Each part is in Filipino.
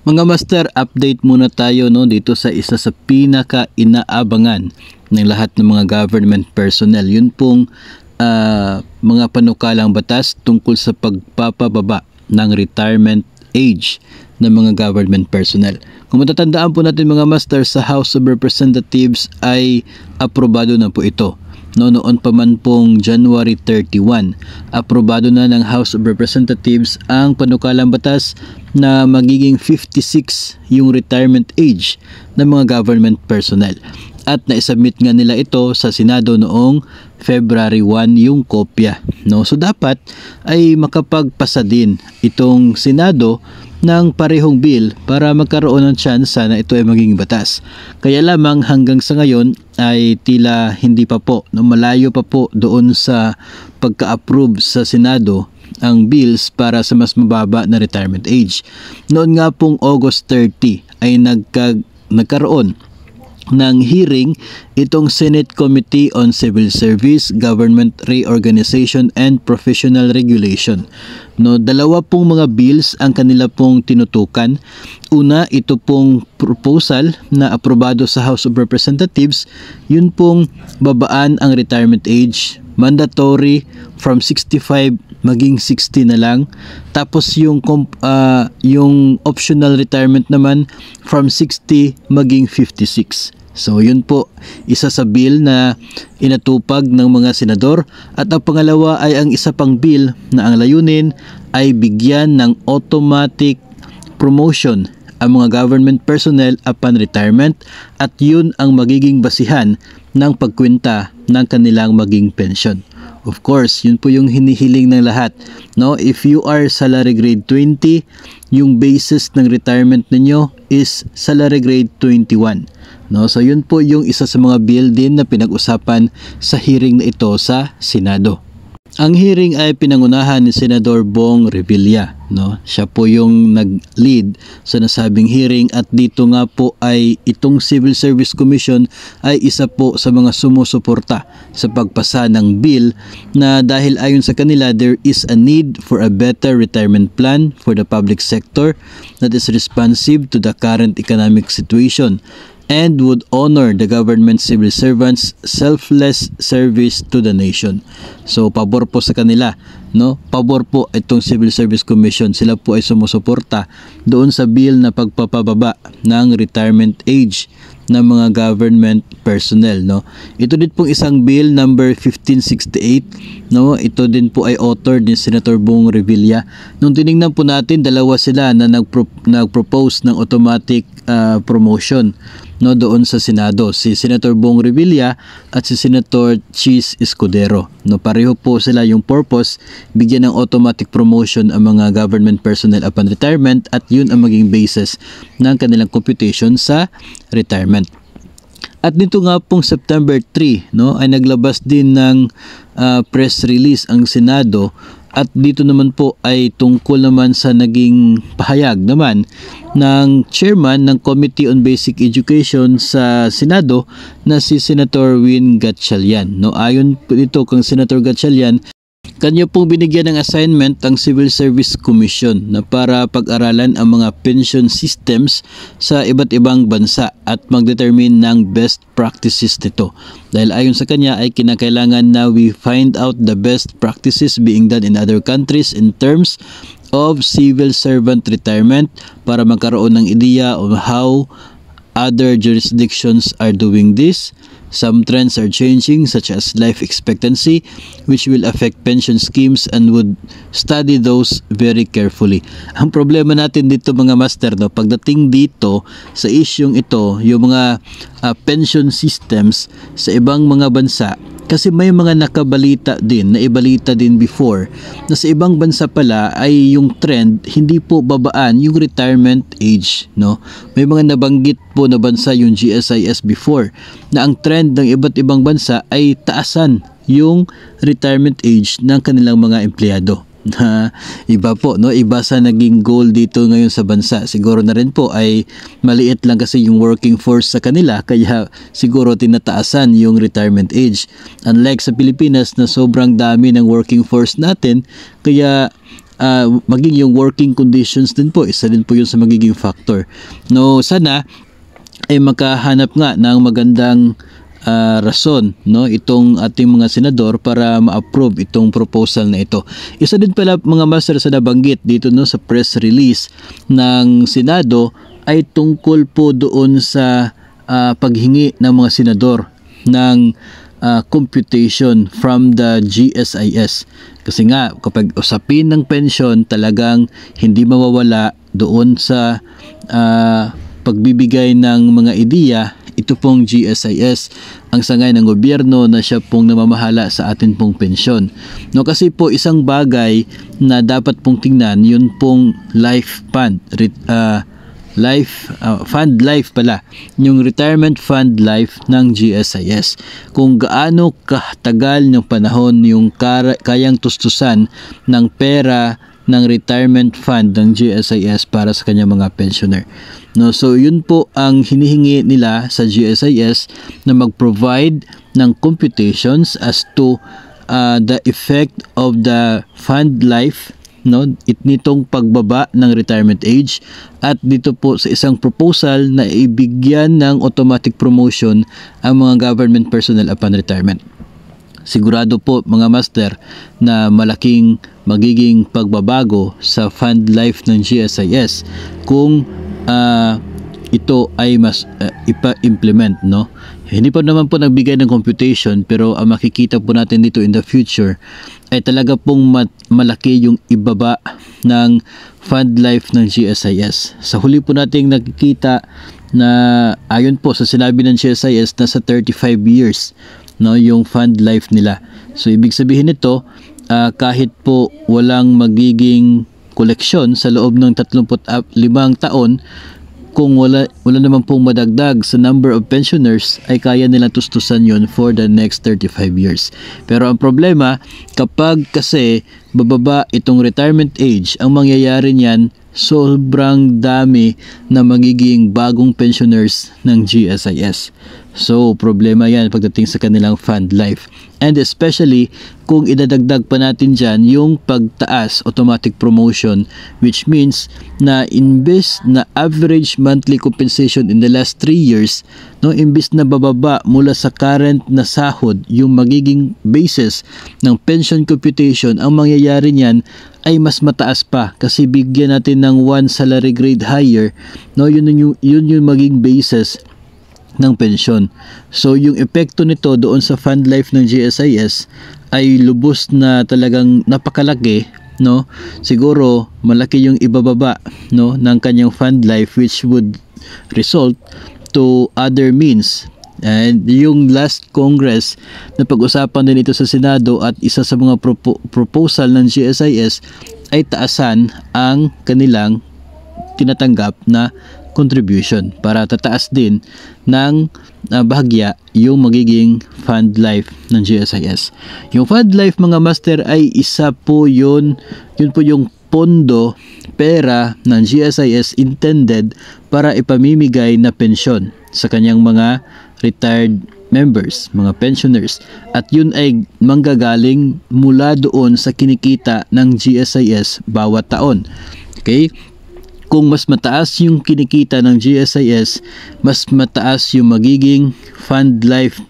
Mga master, update muna tayo dito sa isa sa pinaka-inaabangan ng lahat ng mga government personnel. Yun pong mga panukalang batas tungkol sa pagpapababa ng retirement age ng mga government personnel. Kung matatandaan po natin mga master, sa House of Representatives ay aprobado na po ito. Noon pa man pong January 31, aprobado na ng House of Representatives ang panukalang batas na magiging 56 yung retirement age ng mga government personnel. At naisubmit nga nila ito sa Senado noong February 1 yung kopya. So dapat ay makapagpasa din itong Senado ng parehong bill para magkaroon ng chance na ito ay maging batas. Kaya lamang hanggang sa ngayon ay tila hindi pa po, malayo pa po doon sa pagka-approve sa Senado ang bills para sa mas mababa na retirement age. Noon nga pong August 30 ay nagkaroon ng hearing itong Senate Committee on Civil Service, Government Reorganization and Professional Regulation. Dalawa pong mga bills ang kanila pong tinutukan. Una, ito pong proposal na aprobado sa House of Representatives, yun pong babaan ang retirement age, mandatory from 65 maging 60 na lang. Tapos yung optional retirement naman from 60 maging 56. So yun po, isa sa bill na inatupag ng mga senador. At ang pangalawa ay ang isa pang bill na ang layunin ay bigyan ng automatic promotion ang mga government personnel upon retirement, at yun ang magiging basihan ng pagkwenta ng kanilang maging pension. Of course, yun po yung hinihiling ng lahat. If you are salary grade 20, yung basis ng retirement ninyo is salary grade 21. So yun po yung isa sa mga bill din na pinag-usapan sa hearing na ito sa Senado. Ang hearing ay pinangunahan ni Senador Bong Revilla. Siya po yung nag-lead sa nasabing hearing, at dito nga po ay itong Civil Service Commission ay isa po sa mga sumusuporta sa pagpasa ng bill na dahil ayon sa kanila, there is a need for a better retirement plan for the public sector that is responsive to the current economic situation and would honor the government civil servants' selfless service to the nation. So, pabor po sa kanila, pabor po itong Civil Service Commission. Sila po ay sumusuporta doon sa bill na pagpapababa ng retirement age ng mga government personnel. Ito din pong isang bill number 1568. Ito din po ay author ni Senator Bong Revilla. Nung tinignan po natin, dalawa sila na nag-propose ng automatic promotion doon sa Senado, si Senator Bong Revilla at si Senator Chis Escudero. Pareho po sila yung purpose, bigyan ng automatic promotion ang mga government personnel upon retirement, at yun ang maging basis ng kanilang computation sa retirement. At nito nga pong September 3 ay naglabas din ng press release ang Senado, at dito naman po ay tungkol naman sa naging pahayag naman ng chairman ng Committee on Basic Education sa Senado na si Senator Win Gatchalian. Ayon po dito kang Senator Gatchalian, kanya pong binigyan ng assignment ang Civil Service Commission na para pag-aralan ang mga pension systems sa iba't ibang bansa at mag-determine ng best practices nito. Dahil ayon sa kanya ay kinakailangan na we find out the best practices being done in other countries in terms of civil servant retirement para magkaroon ng ideya on how other jurisdictions are doing this. Some trends are changing, such as life expectancy, which will affect pension schemes, and would study those very carefully. Ang problema natin dito mga master, pagdating dito sa isyung ito, yung mga pension systems sa ibang mga bansa, kasi may mga nakabalita din, naibalita din before, na sa ibang bansa pala ay yung trend, hindi po babaan yung retirement age. May mga nabanggit po na bansa yung GSIS before, na ang trend ng iba't ibang bansa ay taasan yung retirement age ng kanilang mga empleyado. Iba po, iba sa naging goal dito ngayon sa bansa. Siguro na rin po ay maliit lang kasi yung working force sa kanila, kaya siguro tinataasan yung retirement age. Unlike sa Pilipinas na sobrang dami ng working force natin, kaya maging yung working conditions din po, isa din po yun sa magiging factor. No, sana ay makahanap nga ng magandang rason, no, itong ating mga senador para ma-approve itong proposal na ito. Isa din pala mga master sa nabanggit dito, no, sa press release ng Senado ay tungkol po doon sa paghingi ng mga senador ng computation from the GSIS. Kasi nga kapag usapin ng pensyon, talagang hindi mawawala doon sa pagbibigay ng mga ideya ito pong GSIS, ang sangay ng gobyerno na siya pong namamahala sa atin pong pensyon. No, kasi po isang bagay na dapat pong tingnan, yun pong life fund, fund life pala, yung retirement fund life ng GSIS. Kung gaano katagal ng panahon yung kayang tustusan ng pera ng retirement fund ng GSIS para sa kanyang mga pensioner. No, so yun po ang hinihingi nila sa GSIS na mag-provide ng computations as to the effect of the fund life, no, nitong pagbaba ng retirement age, at dito po sa isang proposal na ibigyan ng automatic promotion ang mga government personnel upon retirement. Sigurado po mga master na malaking magiging pagbabago sa fund life ng GSIS kung ito ay mas ipa-implement, no? Hindi pa naman po nagbigay ng computation, pero ang makikita po natin dito in the future ay talaga pong malaki yung ibaba ng fund life ng GSIS. Sa huli po nating nakikita na ayon po sa sinabi ng GSIS, nasa 35 years, no, yung fund life nila. So ibig sabihin nito, kahit po walang magiging koleksyon sa loob ng 35 taon, kung wala naman pong madagdag sa number of pensioners, ay kaya nilang tustusan yun for the next 35 years. Pero ang problema, kapag kasi bababa itong retirement age, ang mangyayari niyan, sobrang dami na magiging bagong pensioners ng GSIS. So, problema yan pagdating sa kanilang fund life. And especially, kung idadagdag pa natin dyan yung pagtaas, automatic promotion, which means na imbes na average monthly compensation in the last 3 years, no, imbes na bababa mula sa current na sahod, yung magiging basis ng pension computation, ang mangyayari niyan ay mas mataas pa kasi bigyan natin ng 1 salary grade higher, no, yun yung maging basis ng pensyon. So yung epekto nito doon sa fund life ng GSIS ay lubos na talagang napakalaki, no? Siguro malaki yung ibababa, no, ng kanyang fund life, which would result to other means. And yung last Congress na pag-usapan din ito sa Senado at isa sa mga proposal ng GSIS ay taasan ang kanilang tinatanggap na contribution para tataas din ng bahagya yung magiging fund life ng GSIS. Yung fund life mga master ay isa po yun po yung pondo, pera ng GSIS intended para ipamimigay na pensyon sa kanyang mga retired members, mga pensioners, at yun ay manggagaling mula doon sa kinikita ng GSIS bawat taon. Okay? Kung mas mataas yung kinikita ng GSIS, mas mataas yung magiging fund life,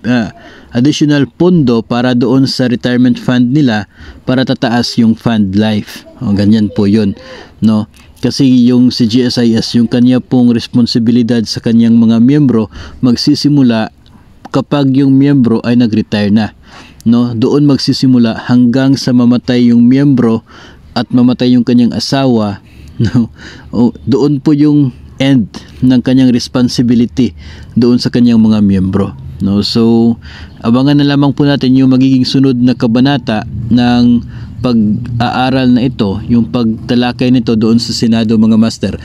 additional pondo para doon sa retirement fund nila para tataas yung fund life. O, ganyan po yun, no? Kasi yung si GSIS, yung kanya pong responsibilidad sa kanyang mga miyembro, magsisimula kapag yung miyembro ay nag-retire na, no? Doon magsisimula hanggang sa mamatay yung miyembro at mamatay yung kanyang asawa, no? O, doon po yung end ng kanyang responsibility doon sa kanyang mga miyembro, no? So abangan na lamang po natin yung magiging sunod na kabanata ng pag-aaral na ito, yung pagtalakay nito doon sa Senado mga master.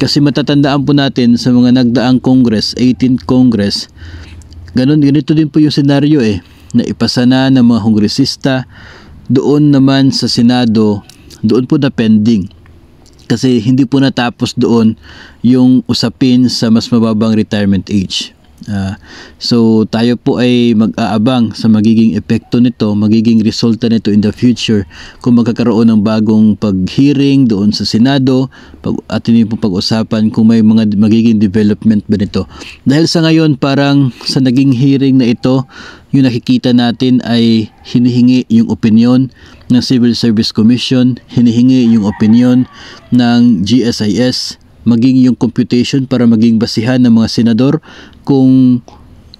Kasi matatandaan po natin sa mga nagdaang Congress, 18th Congress, ganito din po yung senaryo na ipasa na ng mga kongresista. Doon naman sa Senado, doon po na pending. Kasi hindi po natapos doon yung usapin sa mas mababang retirement age. So tayo po ay mag-aabang sa magiging epekto nito, magiging resulta nito in the future kung magkakaroon ng bagong pag-hearing doon sa Senado at hindi po pag-usapan kung may mga magiging development ba nito. Dahil sa ngayon parang sa naging hearing na ito, yung nakikita natin ay hinihingi yung opinion ng Civil Service Commission, hinihingi yung opinion ng GSIS, maging yung computation para maging basihan ng mga senador kung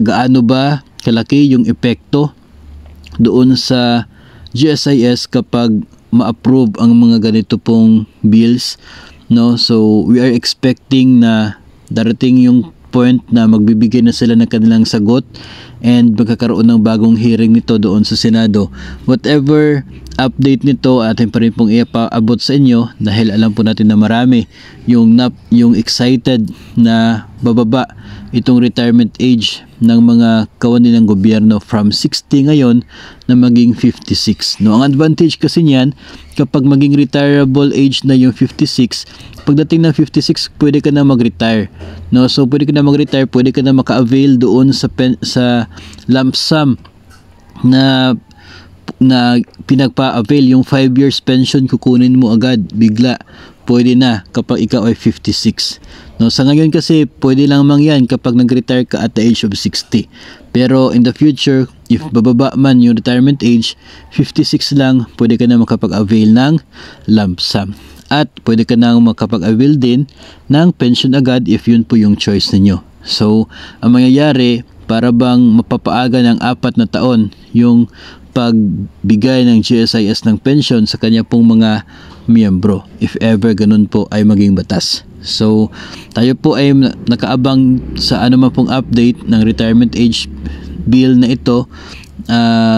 gaano ba kalaki yung epekto doon sa GSIS kapag ma-approve ang mga ganito pong bills, no? So we are expecting na darating yung point na magbibigay na sila ng kanilang sagot and magkakaroon ng bagong hearing nito doon sa Senado. Whatever update nito, atin pa rin pong ipaabot sa inyo dahil alam po natin na marami yung excited na bababa itong retirement age ng mga kawani ng gobyerno from 60 ngayon na maging 56. No, ang advantage kasi niyan, kapag maging retirable age na yung 56, pagdating ng 56 pwede ka na mag-retire. No, so pwede ka na mag-retire, pwede ka na maka-avail doon sa lump sum na pinagpa-avail. Yung 5 years pension kukunin mo agad bigla, pwede na kapag ikaw ay 56. No, sa ngayon kasi pwede lang yan kapag nag-retire ka at the age of 60. Pero in the future, if bababa man yung retirement age, 56 lang, pwede ka na makapag-avail ng lump sum. At pwede ka na makapag-avail din ng pension agad if yun po yung choice ninyo. So, ang mangyayari, para bang mapapaaga ng 4 na taon yung pagbigay ng GSIS ng pension sa kanya pong mga miyembro, if ever ganun po ay maging batas. So, tayo po ay nakaabang sa anuman pong update ng retirement age bill na ito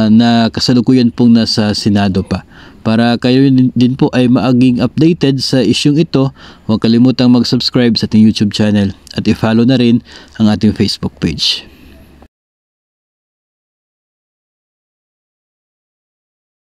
na kasalukuyan pong nasa Senado pa. Para kayo din po ay maaging updated sa isyung ito, huwag kalimutang mag-subscribe sa ating YouTube channel at i-follow na rin ang ating Facebook page.